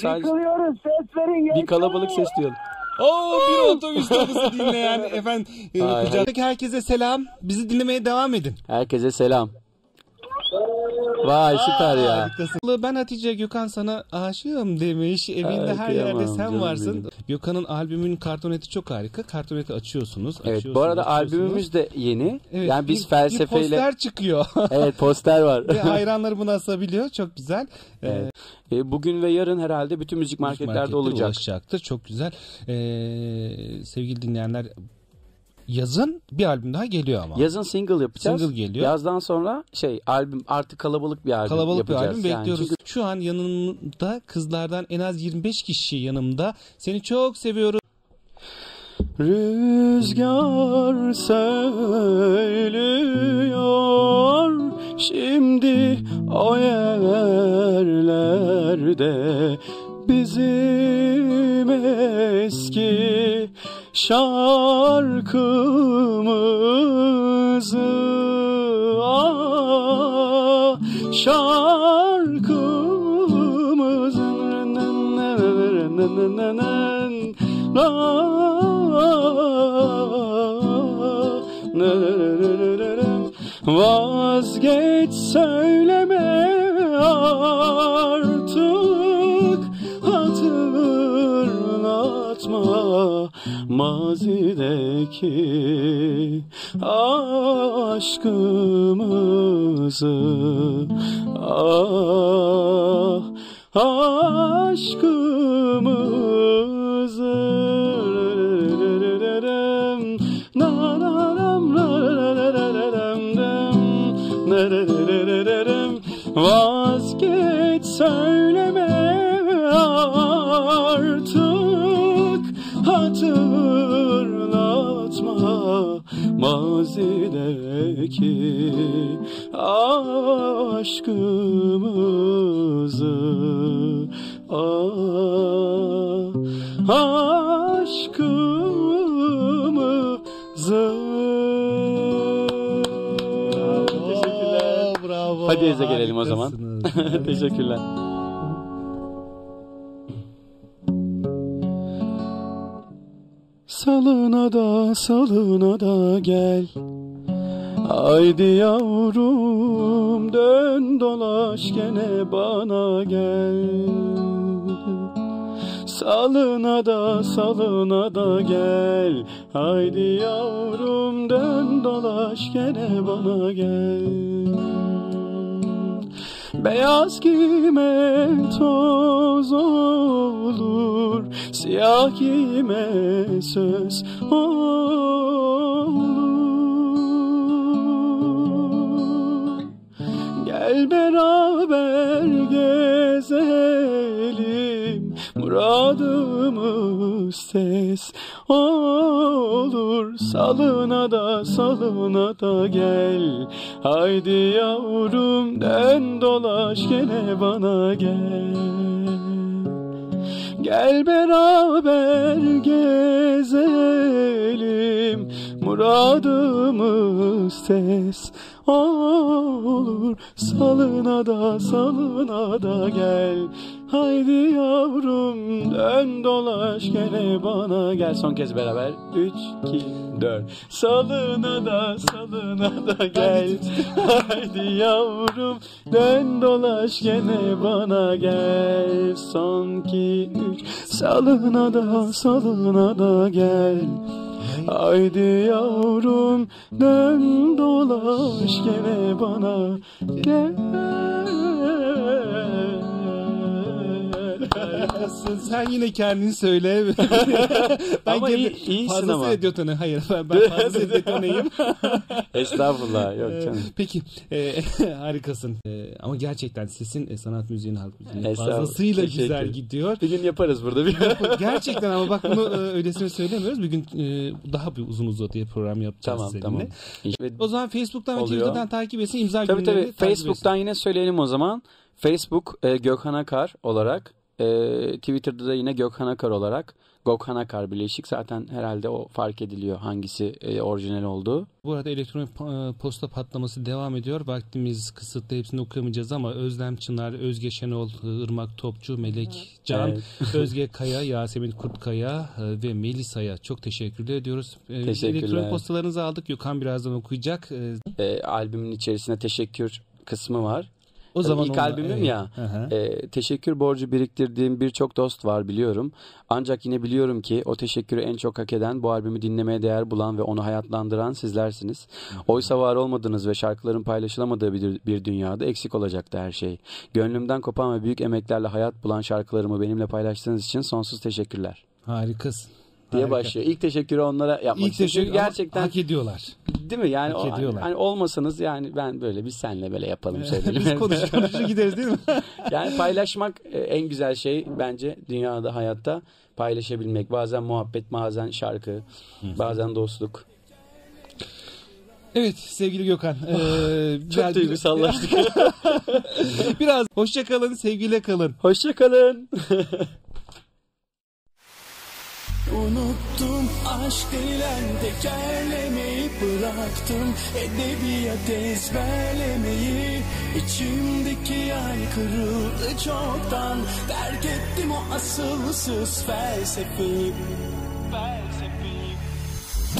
Sadece Yıkılıyoruz, ses verin. bir kalabalık ses duyalım. Oo, bir otobüs dolusu dinleyen efendim. Kucağındaki herkese selam. Bizi dinlemeye devam edin. Herkese selam. Vay süper ya. Harikasın. Ben Hatice, Gökhan sana aşığım demiş. Evinde her kıyamam yerde sen canım varsın. benim. Gökhan'ın albümünün kartoneti çok harika. Kartoneti açıyorsunuz. Evet, bu arada albümümüz de yeni. Evet, Yani biz bir felsefeyle... poster çıkıyor. Evet, poster var. Ve hayranları bunu asabiliyor. Çok güzel. Evet. Bugün ve yarın herhalde bütün müzik marketlerde olacak. Ulaşacaktır. Çok güzel. Sevgili dinleyenler, yazın bir albüm daha geliyor ama. Yazın single yapacağız. Single geliyor. Yazdan sonra albüm, artık kalabalık bir albüm Kalabalık yapacağız. bir albüm bekliyoruz. Yani çünkü... Şu an yanımda kızlardan en az 25 kişi yanımda. Seni çok seviyoruz. Rüzgar söylüyor şimdi o yerlerde bizim eski şarkımızı, vazgeç söyleme artık, hatırlatma mazideki aşkımızı, aşkımızı. Vazgeç söyleme artık, hatırlatma mazideki aşkımızı, aşkımızı. Bravo. Hadi Ez'e gelelim o zaman. Teşekkürler. Salına da gel. Haydi yavrum, dön dolaş gene bana gel. Salına da gel. Haydi yavrum, dön dolaş gene bana gel. Beyaz giyme toz olur, siyah giyme söz olur. Gel beraber gezelim, muradımız tez olur. Salına da gel. Haydi yavrum, dön dolaş gene bana gel. Gel beraber gezelim, muradımız tez olur. Salına da gel. Haydi yavrum, dön dolaş gene bana gel. Son kez beraber. 3, 2, 4. Salına da gel. Haydi yavrum, dön dolaş gene bana gel. Son 2, 3. Salına da gel. Haydi yavrum, dön dolaş gene bana gel. Sen yine kendin söyle. Ben ama iyisin fazlası ama. Ediyotone. Hayır, ben fazlası Ediyotoneyim. Estağfurullah, yok canım. Peki, harikasın. Ama gerçekten sesin sanat müziğinin, halk müziğinin Estağfurullah, fazlasıyla teşekkür güzel ederim. gidiyor. Bir gün yaparız burada. Gerçekten ama bak, bunu öylesine söylemiyoruz. Bir gün daha bir uzun uzadıya program yapacağız seninle. Tamam. O zaman Facebook'tan ve Oluyor. Twitter'dan takip etsin. İmza Tabii günlerini takip Facebook'tan etsin. yine söyleyelim o zaman. Facebook Gökhan Akar olarak Twitter'da da yine Gökhan Akar olarak. Gökhan Akar birleşik. Zaten herhalde o fark ediliyor hangisi orijinal olduğu. Bu arada elektronik posta patlaması devam ediyor. Vaktimiz kısıtlı, hepsini okuyamayacağız ama Özlem Çınar, Özge Şenol, Irmak Topçu, Melek Can, Evet. Özge Kaya, Yasemin Kurtkaya ve Melisa'ya çok teşekkür ediyoruz. Teşekkürler. Elektronik postalarınızı aldık. Gökhan birazdan okuyacak. Albümün içerisinde teşekkür kısmı var. O zaman İlk albümüm ya. Teşekkür borcu biriktirdiğim birçok dost var biliyorum. Ancak yine biliyorum ki o teşekkürü en çok hak eden, bu albümü dinlemeye değer bulan ve onu hayatlandıran sizlersiniz. Oysa var olmadığınız ve şarkıların paylaşılamadığı bir dünyada eksik olacaktı her şey. Gönlümden kopan ve büyük emeklerle hayat bulan şarkılarımı benimle paylaştığınız için sonsuz teşekkürler. Harikasın. Diye başlıyor. İlk teşekkürü onlara yapmak İlk teşekkür gerçekten hak ediyorlar. değil mi? Yani Hak ediyorlar. hani olmasanız yani ben böyle biz senle böyle yapalım söyleyelim. Biz konuşuyor gideriz değil mi? Yani paylaşmak en güzel şey bence dünyada, hayatta paylaşabilmek. Bazen muhabbet, bazen şarkı, bazen dostluk. Evet sevgili Gökhan. Çok duygusallaştık. Biraz hoşça kalın, sevgiyle kalın. Hoşça kalın. Unuttum aşk denilen tekerlemeyi, bıraktım edebiyat ezberlemeyi. İçimdeki yay kırıldı çoktan, terk ettim o asılsız felsefeyi.